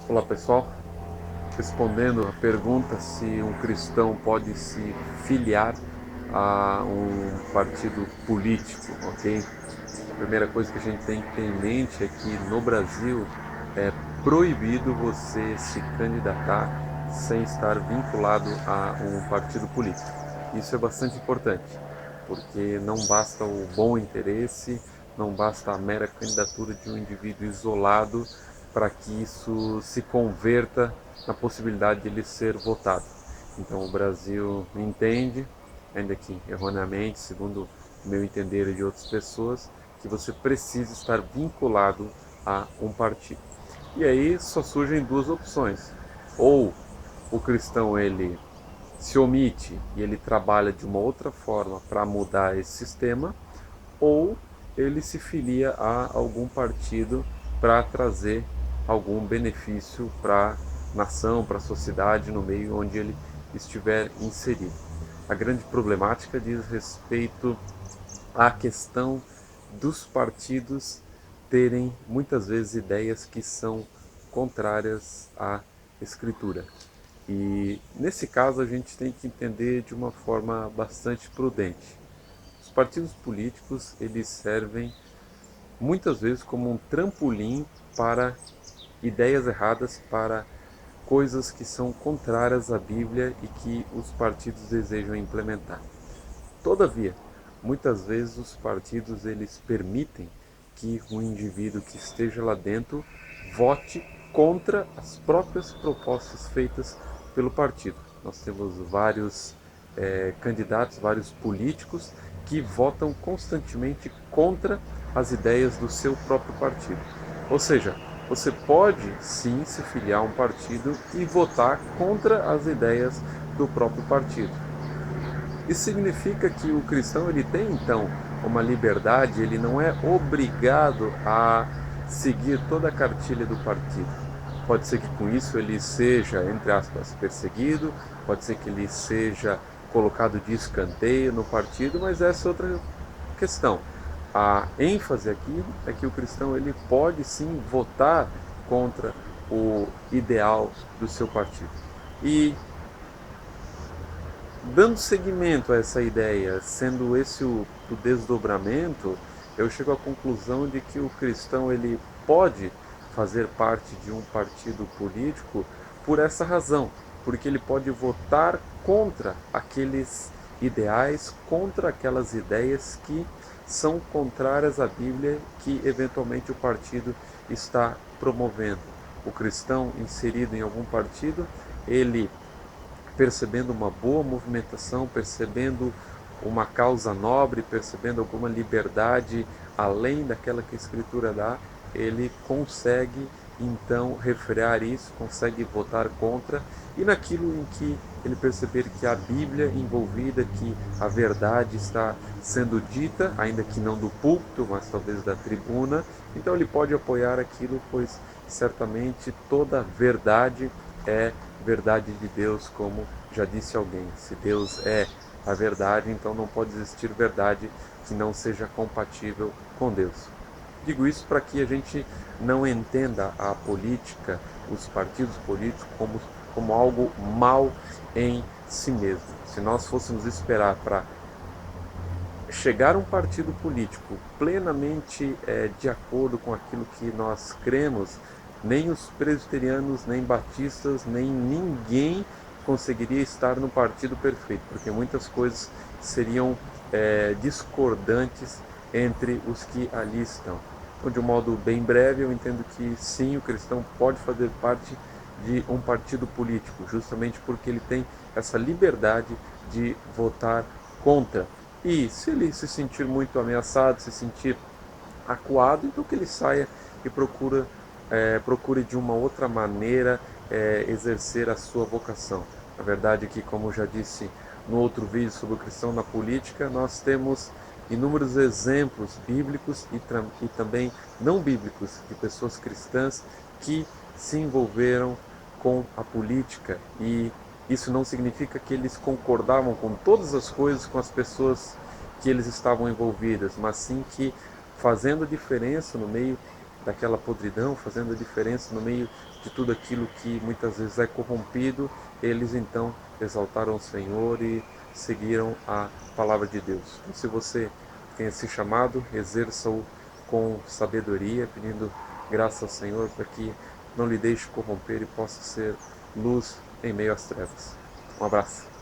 Olá pessoal, respondendo a pergunta se um cristão pode se filiar a um partido político, ok? A primeira coisa que a gente tem que ter em mente é que no Brasil é proibido você se candidatar sem estar vinculado a um partido político. Isso é bastante importante, porque não basta o bom interesse, não basta a mera candidatura de um indivíduo isolado para que isso se converta na possibilidade de ele ser votado. Então o Brasil entende, ainda que erroneamente, segundo o meu entender e de outras pessoas, que você precisa estar vinculado a um partido. E aí só surgem duas opções. Ou o cristão ele se omite e ele trabalha de uma outra forma para mudar esse sistema, ou ele se filia a algum partido para trazer algum benefício para a nação, para a sociedade, no meio onde ele estiver inserido. A grande problemática diz respeito à questão dos partidos terem muitas vezes ideias que são contrárias à escritura. E nesse caso a gente tem que entender de uma forma bastante prudente. Os partidos políticos, eles servem muitas vezes como um trampolim para ideias erradas, para coisas que são contrárias à Bíblia e que os partidos desejam implementar. Todavia, muitas vezes os partidos eles permitem que um indivíduo que esteja lá dentro vote contra as próprias propostas feitas pelo partido. Nós temos vários candidatos, vários políticos que votam constantemente contra as ideias do seu próprio partido. Ou seja, você pode sim se filiar a um partido e votar contra as ideias do próprio partido. Isso significa que o cristão ele tem então uma liberdade, ele não é obrigado a seguir toda a cartilha do partido. Pode ser que com isso ele seja, entre aspas, perseguido, pode ser que ele seja colocado de escanteio no partido, mas essa é outra questão. A ênfase aqui é que o cristão ele pode sim votar contra o ideal do seu partido. E dando seguimento a essa ideia, sendo esse o desdobramento, eu chego à conclusão de que o cristão ele pode fazer parte de um partido político por essa razão, porque ele pode votar contra aqueles ideais, contra aquelas ideias que são contrárias à Bíblia que eventualmente o partido está promovendo. O cristão inserido em algum partido, ele percebendo uma boa movimentação, percebendo uma causa nobre, percebendo alguma liberdade além daquela que a Escritura dá, ele consegue então refrear isso, consegue votar contra, e naquilo em que ele perceber que a Bíblia envolvida, que a verdade está sendo dita, ainda que não do púlpito, mas talvez da tribuna, então ele pode apoiar aquilo, pois certamente toda verdade é verdade de Deus, como já disse alguém. Se Deus é a verdade, então não pode existir verdade que não seja compatível com Deus. Digo isso para que a gente não entenda a política, os partidos políticos, como algo mal em si mesmo. Se nós fôssemos esperar para chegar a um partido político plenamente de acordo com aquilo que nós cremos, nem os presbiterianos, nem batistas, nem ninguém conseguiria estar no partido perfeito, porque muitas coisas seriam discordantes entre os que ali estão. Então, de um modo bem breve, eu entendo que sim, o cristão pode fazer parte de um partido político, justamente porque ele tem essa liberdade de votar contra. E se ele se sentir muito ameaçado, se sentir acuado, então que ele saia e procure de uma outra maneira exercer a sua vocação. A verdade é que, como já disse no outro vídeo sobre o cristão na política, nós temos inúmeros exemplos bíblicos e também não bíblicos de pessoas cristãs que se envolveram com a política, e isso não significa que eles concordavam com todas as coisas com as pessoas que eles estavam envolvidas, mas sim que fazendo a diferença no meio daquela podridão, fazendo a diferença no meio de tudo aquilo que muitas vezes é corrompido. Eles então exaltaram o Senhor e seguiram a palavra de Deus. Então, se você tem esse chamado, exerça-o com sabedoria, pedindo graça ao Senhor para que não lhe deixe corromper e possa ser luz em meio às trevas. Um abraço.